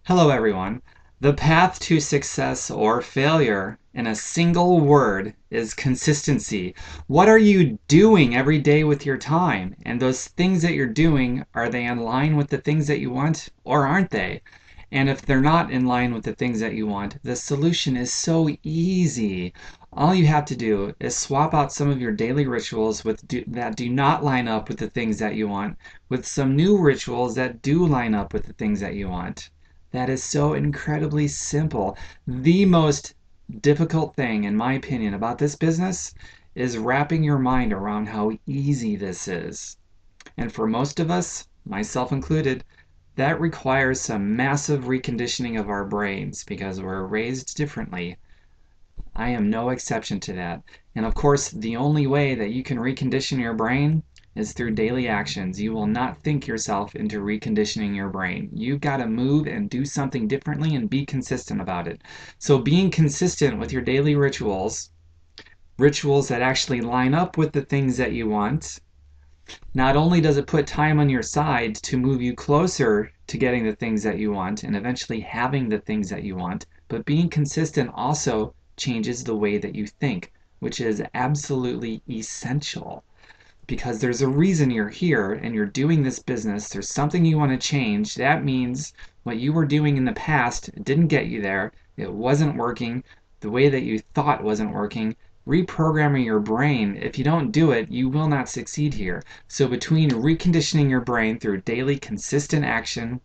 Hello, everyone. The path to success or failure in a single word is consistency. What are you doing every day with your time? And those things that you're doing, are they in line with the things that you want or aren't they? And if they're not in line with the things that you want, the solution is so easy. All you have to do is swap out some of your daily rituals that do not line up with the things that you want with some new rituals that do line up with the things that you want. That is so incredibly simple. The most difficult thing, in my opinion, about this business is wrapping your mind around how easy this is. And for most of us, myself included, that requires some massive reconditioning of our brains because we're raised differently. I am no exception to that. And of course, the only way that you can recondition your brain is through daily actions. You will not think yourself into reconditioning your brain. You've got to move and do something differently and be consistent about it. So being consistent with your daily rituals, rituals that actually line up with the things that you want, not only does it put time on your side to move you closer to getting the things that you want and eventually having the things that you want, but being consistent also changes the way that you think, which is absolutely essential. Because there's a reason you're here and you're doing this business. There's something you want to change. That means what you were doing in the past didn't get you there. It wasn't working. The way that you thought wasn't working. Reprogramming your brain, if you don't do it, you will not succeed here. So between reconditioning your brain through daily consistent action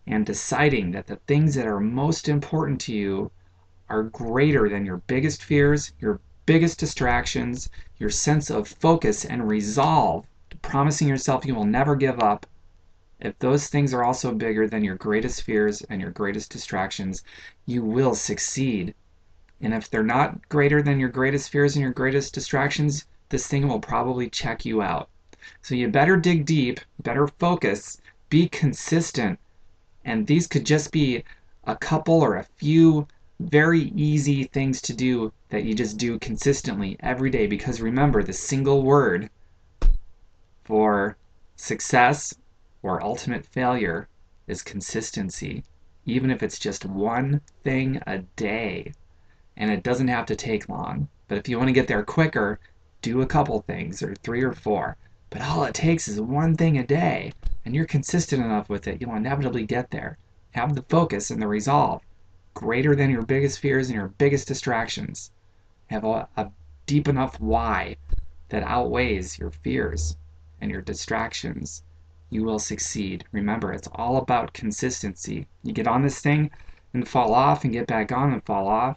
and deciding that the things that are most important to you are greater than your biggest fears, your biggest distractions, your sense of focus and resolve, promising yourself you will never give up, if those things are also bigger than your greatest fears and your greatest distractions, you will succeed. And if they're not greater than your greatest fears and your greatest distractions, this thing will probably check you out. So you better dig deep, better focus, be consistent. And these could just be a couple or a few very easy things to do that you just do consistently every day. Because remember, the single word for success or ultimate failure is consistency, even if it's just one thing a day. And it doesn't have to take long. But if you want to get there quicker, do a couple things or three or four. But all it takes is one thing a day, and you're consistent enough with it, you'll inevitably get there. Have the focus and the resolve greater than your biggest fears and your biggest distractions. Have a deep enough why that outweighs your fears and your distractions. You will succeed. Remember, it's all about consistency. You get on this thing and fall off and get back on and fall off,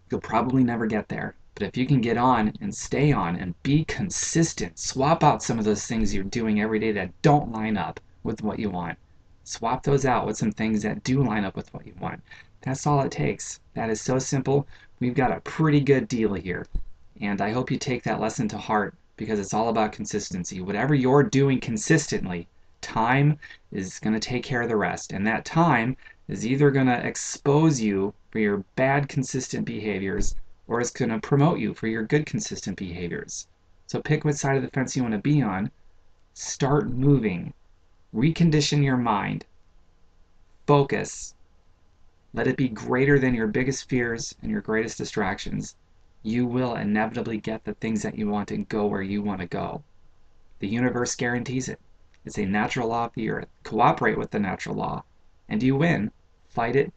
you'll probably never get there. But if you can get on and stay on and be consistent, swap out some of those things you're doing every day that don't line up with what you want. Swap those out with some things that do line up with what you want. That's all it takes. That is so simple. We've got a pretty good deal here. And I hope you take that lesson to heart because it's all about consistency. Whatever you're doing consistently, time is going to take care of the rest. And that time is either going to expose you for your bad consistent behaviors or it's going to promote you for your good consistent behaviors. So pick what side of the fence you want to be on. Start moving. Recondition your mind. Focus. Let it be greater than your biggest fears and your greatest distractions. You will inevitably get the things that you want and go where you want to go. The universe guarantees it. It's a natural law of the earth. Cooperate with the natural law. And you win. Fight it,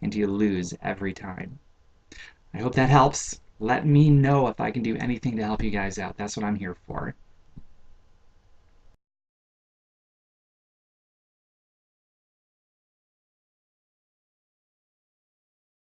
and you lose every time. I hope that helps. Let me know if I can do anything to help you guys out. That's what I'm here for.